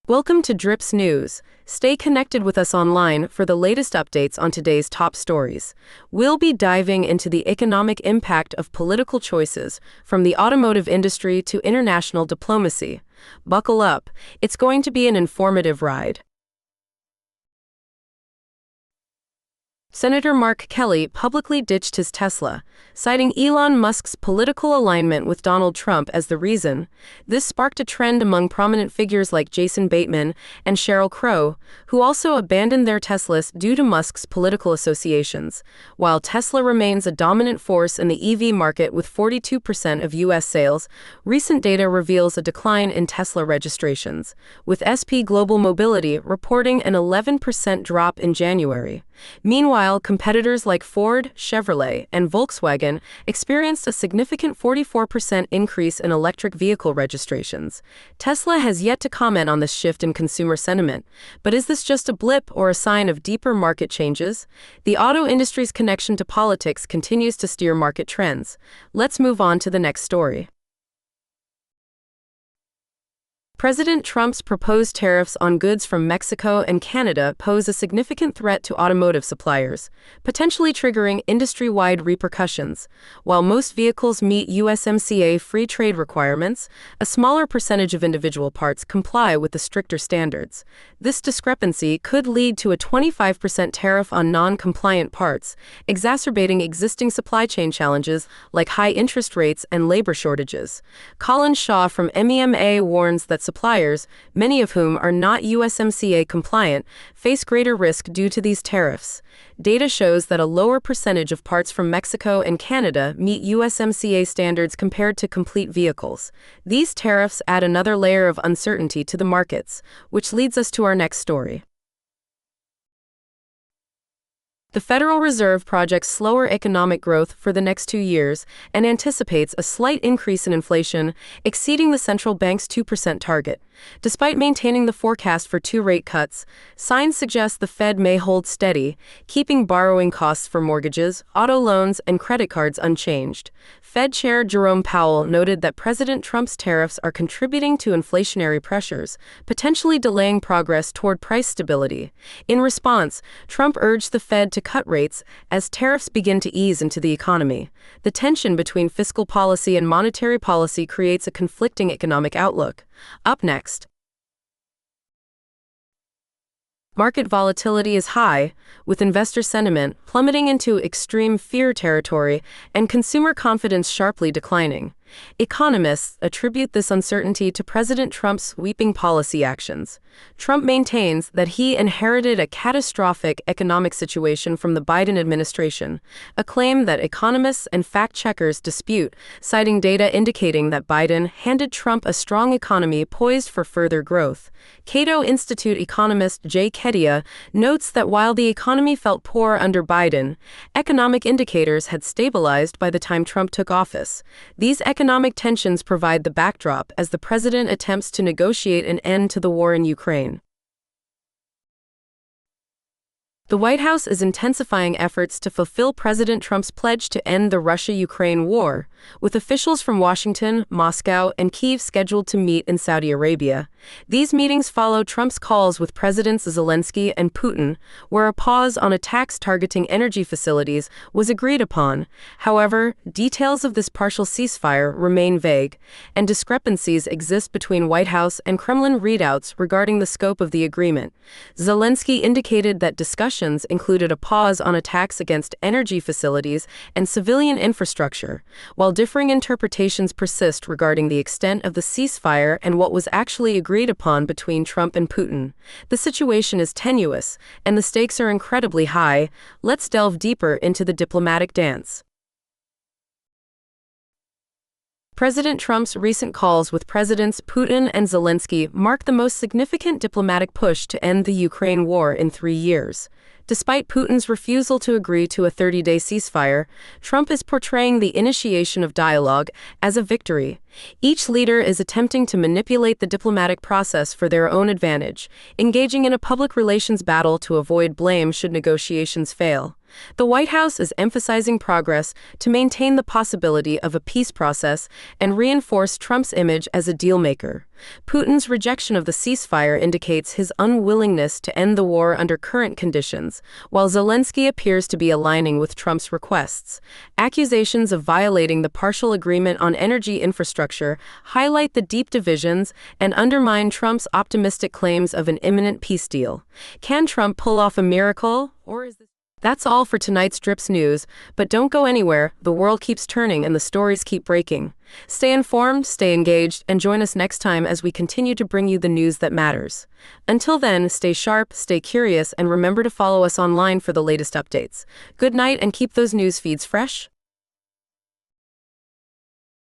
Welcome to Drips News. Stay connected with us online for the latest updates on today's top stories. We'll be diving into the economic impact of political choices, from the automotive industry to international diplomacy. Buckle up, it's going to be an informative ride. Senator Mark Kelly publicly ditched his Tesla, citing Elon Musk's political alignment with Donald Trump as the reason. This sparked a trend among prominent figures like Jason Bateman and Sheryl Crow, who also abandoned their Teslas due to Musk's political associations. While Tesla remains a dominant force in the EV market with 42% of U.S. sales, recent data reveals a decline in Tesla registrations, with SP Global Mobility reporting an 11% drop in January. Meanwhile, competitors like Ford, Chevrolet, and Volkswagen experienced a significant 44% increase in electric vehicle registrations. Tesla has yet to comment on this shift in consumer sentiment, but is this just a blip or a sign of deeper market changes? The auto industry's connection to politics continues to steer market trends. Let's move on to the next story. President Trump's proposed tariffs on goods from Mexico and Canada pose a significant threat to automotive suppliers, potentially triggering industry-wide repercussions. While most vehicles meet USMCA free trade requirements, a smaller percentage of individual parts comply with the stricter standards. This discrepancy could lead to a 25% tariff on non-compliant parts, exacerbating existing supply chain challenges like high interest rates and labor shortages. Colin Shaw from MEMA warns that suppliers, many of whom are not USMCA compliant, face greater risk due to these tariffs. Data shows that a lower percentage of parts from Mexico and Canada meet USMCA standards compared to complete vehicles. These tariffs add another layer of uncertainty to the markets, which leads us to our next story. The Federal Reserve projects slower economic growth for the next 2 years and anticipates a slight increase in inflation, exceeding the central bank's 2% target. Despite maintaining the forecast for 2 rate cuts, signs suggest the Fed may hold steady, keeping borrowing costs for mortgages, auto loans, and credit cards unchanged. Fed Chair Jerome Powell noted that President Trump's tariffs are contributing to inflationary pressures, potentially delaying progress toward price stability. In response, Trump urged the Fed to cut rates as tariffs begin to ease into the economy. The tension between fiscal policy and monetary policy creates a conflicting economic outlook. Up next. Market volatility is high, with investor sentiment plummeting into extreme fear territory and consumer confidence sharply declining. Economists attribute this uncertainty to President Trump's sweeping policy actions. Trump maintains that he inherited a catastrophic economic situation from the Biden administration, a claim that economists and fact-checkers dispute, citing data indicating that Biden handed Trump a strong economy poised for further growth. Cato Institute economist Jay Kedia notes that while the economy felt poor under Biden, economic indicators had stabilized by the time Trump took office. These economic tensions provide the backdrop as the president attempts to negotiate an end to the war in Ukraine. The White House is intensifying efforts to fulfill President Trump's pledge to end the Russia-Ukraine war, with officials from Washington, Moscow, and Kyiv scheduled to meet in Saudi Arabia. These meetings follow Trump's calls with Presidents Zelensky and Putin, where a pause on attacks targeting energy facilities was agreed upon. However, details of this partial ceasefire remain vague, and discrepancies exist between White House and Kremlin readouts regarding the scope of the agreement. Zelensky indicated that discussions included a pause on attacks against energy facilities and civilian infrastructure, while differing interpretations persist regarding the extent of the ceasefire and what was actually agreed upon between Trump and Putin. The situation is tenuous, and the stakes are incredibly high. Let's delve deeper into the diplomatic dance. President Trump's recent calls with Presidents Putin and Zelensky mark the most significant diplomatic push to end the Ukraine war in 3 years. Despite Putin's refusal to agree to a 30-day ceasefire, Trump is portraying the initiation of dialogue as a victory. Each leader is attempting to manipulate the diplomatic process for their own advantage, engaging in a public relations battle to avoid blame should negotiations fail. The White House is emphasizing progress to maintain the possibility of a peace process and reinforce Trump's image as a dealmaker. Putin's rejection of the ceasefire indicates his unwillingness to end the war under current conditions, while Zelensky appears to be aligning with Trump's requests. Accusations of violating the partial agreement on energy infrastructure highlight the deep divisions and undermine Trump's optimistic claims of an imminent peace deal. Can Trump pull off a miracle, or is this... That's all for tonight's Drips News, but don't go anywhere. The world keeps turning and the stories keep breaking. Stay informed, stay engaged, and join us next time as we continue to bring you the news that matters. Until then, stay sharp, stay curious, and remember to follow us online for the latest updates. Good night and keep those news feeds fresh.